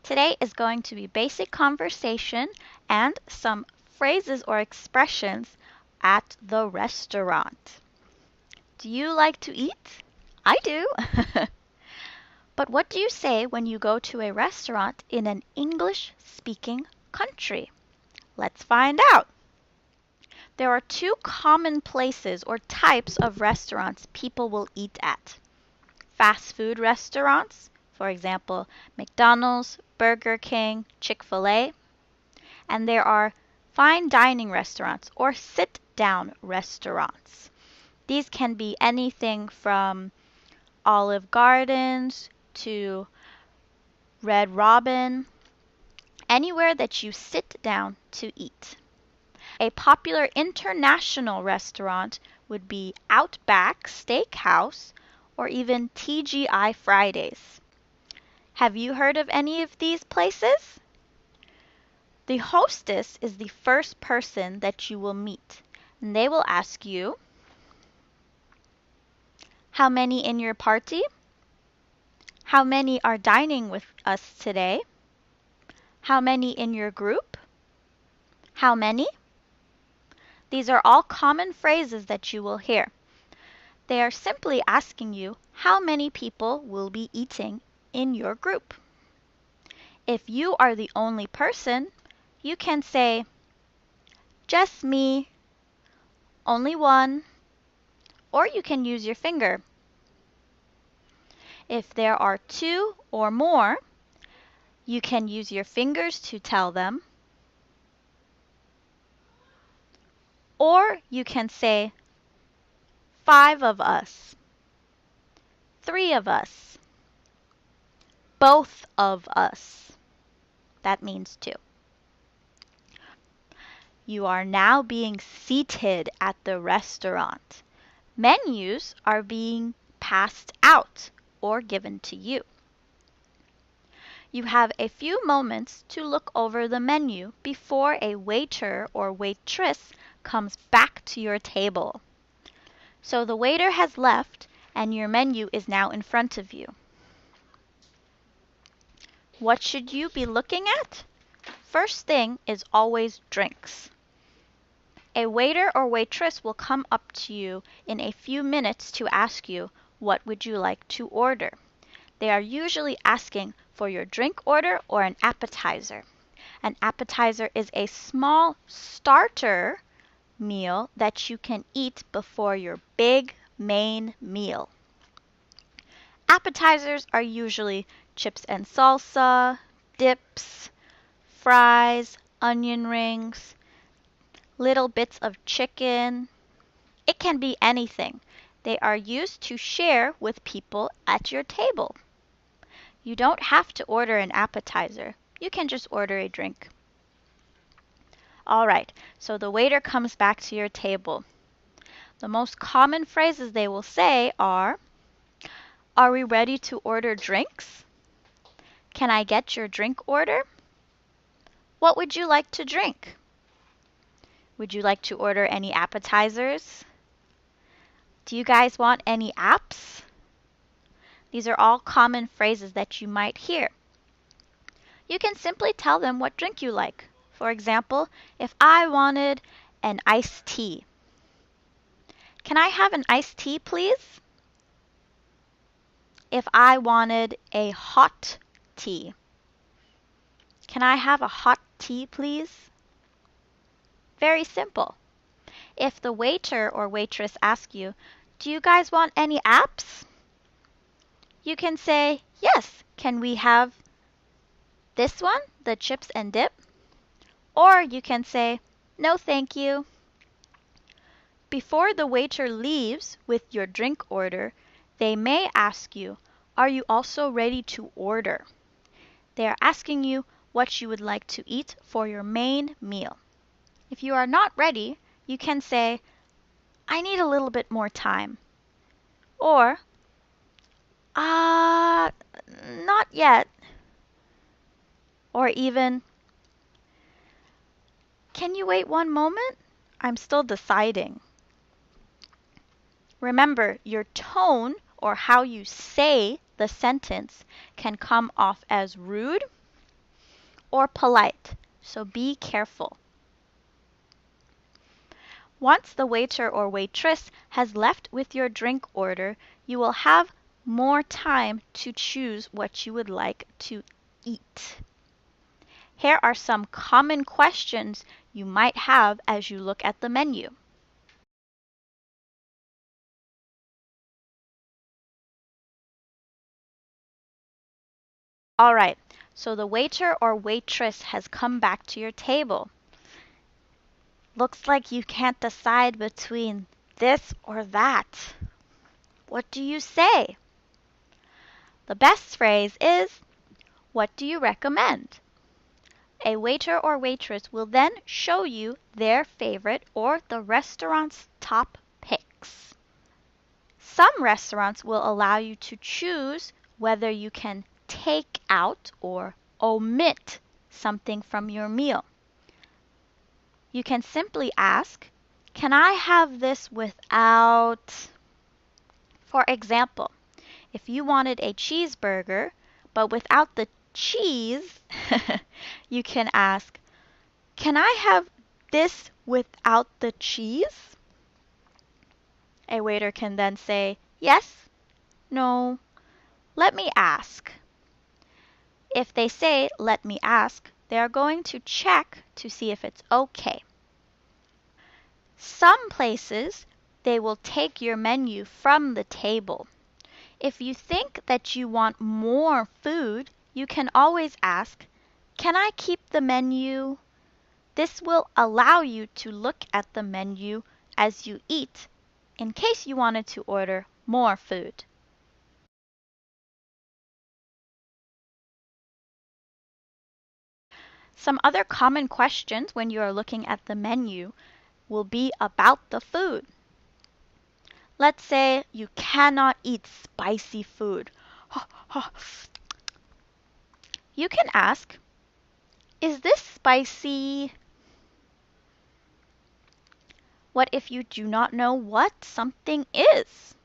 Today is going to be basic conversation and some phrases or expressions at the restaurant. Do you like to eat? I do. But what do you say when you go to a restaurant in an English-speaking country? Let's find out. There are two common places or types of restaurants people will eat at. Fast food restaurants, for example, McDonald's, Burger King, Chick-fil-A, and there are fine dining restaurants or sit-down restaurants. These can be anything from Olive Gardens to Red Robin, anywhere that you sit down to eat. A popular international restaurant would be Outback Steakhouse or even TGI Fridays. Have you heard of any of these places? The hostess is the first person that you will meet, and they will ask you, how many in your party? How many are dining with us today? How many in your group? How many? These are all common phrases that you will hear. They are simply asking you how many people will be eating in your group. If you are the only person, you can say, just me, only one, or you can use your finger. If there are two or more, you can use your fingers to tell them, or you can say, 5 of us, 3 of us, both of us. That means 2. You are now being seated at the restaurant. Menus are being passed out or given to you. You have a few moments to look over the menu before a waiter or waitress comes back to your table. So the waiter has left and your menu is now in front of you. What should you be looking at? First thing is always drinks. A waiter or waitress will come up to you in a few minutes to ask you, what would you like to order? They are usually asking for your drink order or an appetizer. An appetizer is a small starter meal that you can eat before your big main meal. Appetizers are usually chips and salsa, dips, fries, onion rings, little bits of chicken. It can be anything. They are used to share with people at your table. You don't have to order an appetizer. You can just order a drink. All right, so the waiter comes back to your table. The most common phrases they will say are we ready to order drinks? Can I get your drink order? What would you like to drink? Would you like to order any appetizers? Do you guys want any apps? These are all common phrases that you might hear. You can simply tell them what drink you like. For example, if I wanted an iced tea. Can I have an iced tea, please? If I wanted a hot tea. Can I have a hot tea, please? Very simple. If the waiter or waitress asks you, do you guys want any apps? You can say, yes, can we have this one, the chips and dip? Or you can say, no, thank you. Before the waiter leaves with your drink order, they may ask you, are you also ready to order? They are asking you what you would like to eat for your main meal. If you are not ready, you can say, I need a little bit more time. Or, not yet. Or even, can you wait one moment? I'm still deciding. Remember, your tone or how you say the sentence can come off as rude, or polite, so be careful. Once the waiter or waitress has left with your drink order, you will have more time to choose what you would like to eat. Here are some common questions you might have as you look at the menu. All right, so the waiter or waitress has come back to your table. Looks like you can't decide between this or that. What do you say? The best phrase is, "What do you recommend?" A waiter or waitress will then show you their favorite or the restaurant's top picks. Some restaurants will allow you to choose whether you can take out or omit something from your meal. You can simply ask, "Can I have this without?" For example, if you wanted a cheeseburger but without the cheese, you can ask, "Can I have this without the cheese?" A waiter can then say, "Yes, no, let me ask." If they say, "Let me ask," they are going to check to see if it's okay. Some places, they will take your menu from the table. If you think that you want more food, you can always ask, "Can I keep the menu?" This will allow you to look at the menu as you eat in case you wanted to order more food. Some other common questions when you are looking at the menu will be about the food. Let's say you cannot eat spicy food. You can ask, "Is this spicy?" What if you do not know what something is?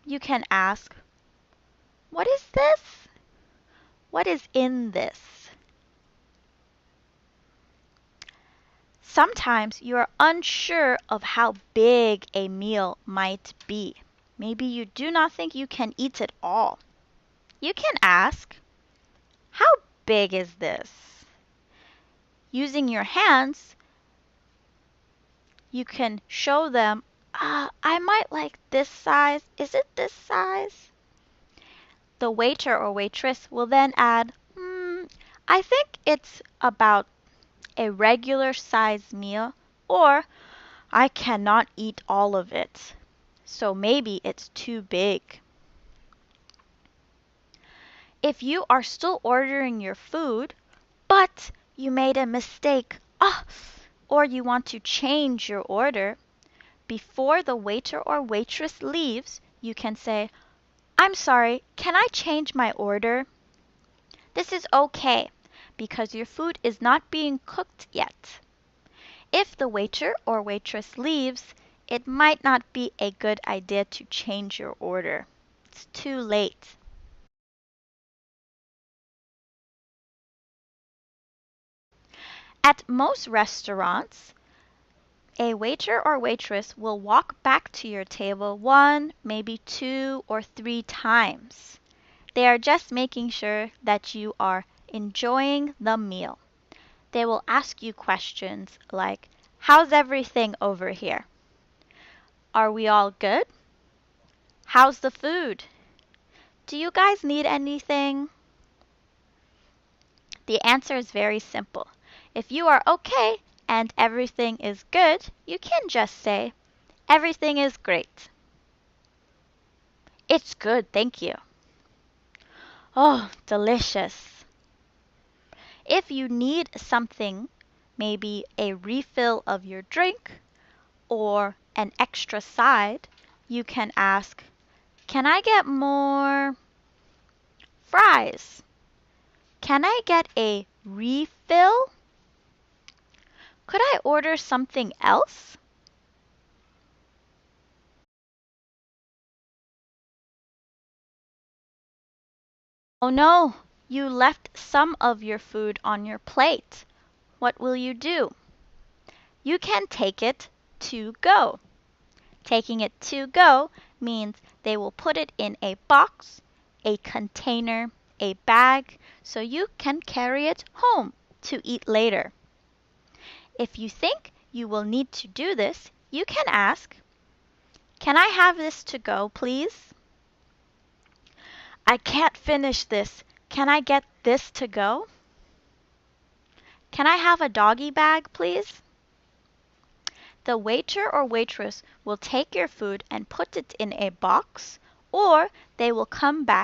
You can ask, "What is this?" What is in this? Sometimes you are unsure of how big a meal might be. Maybe you do not think you can eat it all. You can ask, "How big is this?" Using your hands, you can show them, "I might like this size. Is it this size?" The waiter or waitress will then add, "I think it's about a regular size meal," or "I cannot eat all of it, so maybe it's too big." If you are still ordering your food, but you made a mistake, or you want to change your order, before the waiter or waitress leaves, you can say, "I'm sorry, can I change my order?" This is okay because your food is not being cooked yet. If the waiter or waitress leaves, it might not be a good idea to change your order. It's too late. At most restaurants, a waiter or waitress will walk back to your table one, maybe two, or three times. They are just making sure that you are enjoying the meal. They will ask you questions like, "How's everything over here? Are we all good? How's the food? Do you guys need anything?" The answer is very simple. If you are okay and everything is good, you can just say, "Everything is great." "It's good, thank you." "Oh, delicious." If you need something, maybe a refill of your drink or an extra side, you can ask, "Can I get more fries? Can I get a refill? Could I order something else?" Oh no, You left some of your food on your plate. What will you do? You can take it to go. Taking it to go means they will put it in a box, a container, a bag, so you can carry it home to eat later. If you think you will need to do this, you can ask, "Can I have this to go, please?" "I can't finish this. Can I get this to go?" "Can I have a doggy bag, please?" The waiter or waitress will take your food and put it in a box, or they will come back